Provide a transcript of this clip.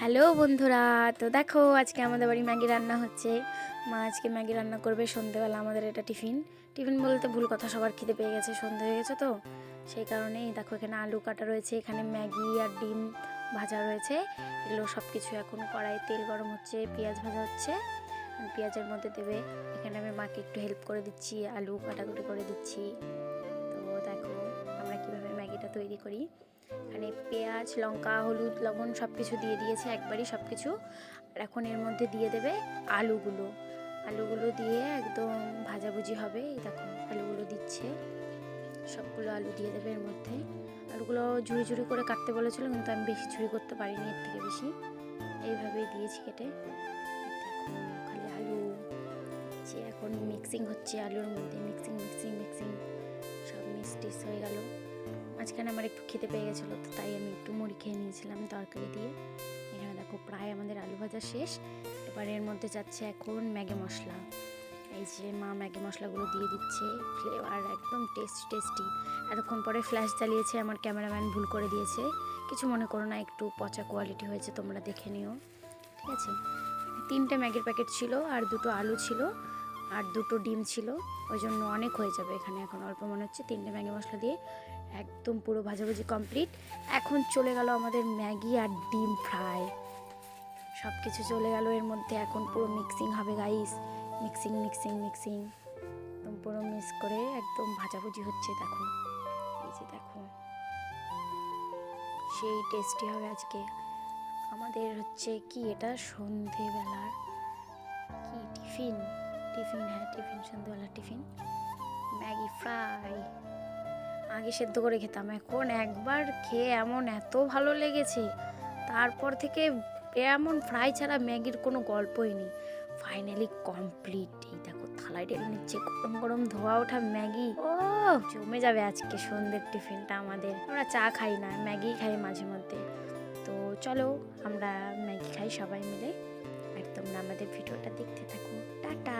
Hello বন্ধুরা, তো দেখো আজকে আমাদের বাড়ি ম্যাগি রান্না হচ্ছে। মা আজকে ম্যাগি রান্না করবে সন্ধেবেলা। আমাদের এটা টিফিন টিফিন বলতে ভুল কথা, সবার খিদে পেয়ে গেছে, সন্ধে হয়ে গেছে তো সেই কারণেই দেখো এখানে আলু কাটা রয়েছে, এখানে ম্যাগি আর ডিম ভাজা রয়েছে। এগুলো সব কিছু এখন কড়াই তেল গরম হচ্ছে, পেঁয়াজ ভাজা হচ্ছে, পেঁয়াজের মধ্যে দেবে। এখানে আমি মাকে একটু হেল্প করে দিচ্ছি, আলু কাটাকুটি করে দিচ্ছি। তো দেখো আমরা কীভাবে ম্যাগিটা তৈরি করি। এখানে পেঁয়াজ, লঙ্কা, হলুদ, লবণ সব কিছু দিয়ে দিয়েছে একবারই সব কিছু। আর এখন এর মধ্যে দিয়ে দেবে আলুগুলো দিয়ে একদম ভাজাভুজি হবে। এই দেখো আলুগুলো দিচ্ছে, সবগুলো আলু দিয়ে দেবে এর মধ্যে। আলুগুলো ঝুড়ি ঝুড়ি করে কাটতে বলেছিল, কিন্তু আমি বেশি ঝুড়ি করতে পারিনি, এর থেকে বেশি এইভাবেই দিয়েছি কেটে। দেখো খালি আলু যে এখন মিক্সিং হচ্ছে আলুর মধ্যে, মিক্সিং সব মিক্স হয়ে গেল। মাঝখানে আমার একটু খেতে পেয়ে গেছিলো, তো তাই আমি একটু মুড়ি খেয়ে নিয়েছিলাম তরকারি দিয়ে। এখানে দেখো প্রায় আমাদের আলু ভাজা শেষ। এবার এর মধ্যে যাচ্ছে এখন ম্যাগি মশলা। এই যে মা ম্যাগি মশলাগুলো দিয়ে দিচ্ছে, ফ্লেভার একদম টেস্টি। এতক্ষণ পরে ফ্ল্যাশ জ্বালিয়েছে আমার ক্যামেরাম্যান, ভুল করে দিয়েছে, কিছু মনে করো না, একটু পচা কোয়ালিটি হয়েছে, তোমরা দেখে নিও, ঠিক আছে। 3টে ম্যাগির প্যাকেট ছিল, আর 2টো আলু ছিল, আর 2টো ডিম ছিল, ওই জন্য অনেক হয়ে যাবে এখানে। এখন অল্প মনে হচ্ছে। 3টে ম্যাগি মশলা দিয়ে একদম পুরো ভাজাভাজি কমপ্লিট। এখন চলে গেল আমাদের ম্যাগি আর ডিম ফ্রাই, সব কিছু চলে গেল এর মধ্যে। এখন পুরো মিক্সিং হবে গাইস, মিক্সিং একদম পুরো মিক্স করে একদম ভাজাভুজি হচ্ছে। দেখো এই যে দেখো, সেই টেস্টি হবে আজকে আমাদের। হচ্ছে কি এটা সন্ধেবেলার কি টিফিন, হ্যাঁ টিফিন, সন্ধেবেলার টিফিন ম্যাগি ফ্রাই। আগে সেদ্ধ করে খেতাম, এখন একবার খেয়ে এমন এত ভালো লেগেছে, তারপর থেকে এমন ফ্রাই ছাড়া ম্যাগির কোনো গল্পই নেই। Finally complete. এই দেখো থালায় ঢেলে নিচ্ছে গরম গরম ধোয়া ওঠা ম্যাগি। ও জমে যাবে আজকে সন্ধ্যের টিফিনটা আমাদের। আমরা চা খাই না, ম্যাগি খাই মাঝে মধ্যে। তো চলো আমরা ম্যাগি খাই সবাই মিলে। একদম আমাদের ভিডিওটা দেখতে থাকো। টাটা।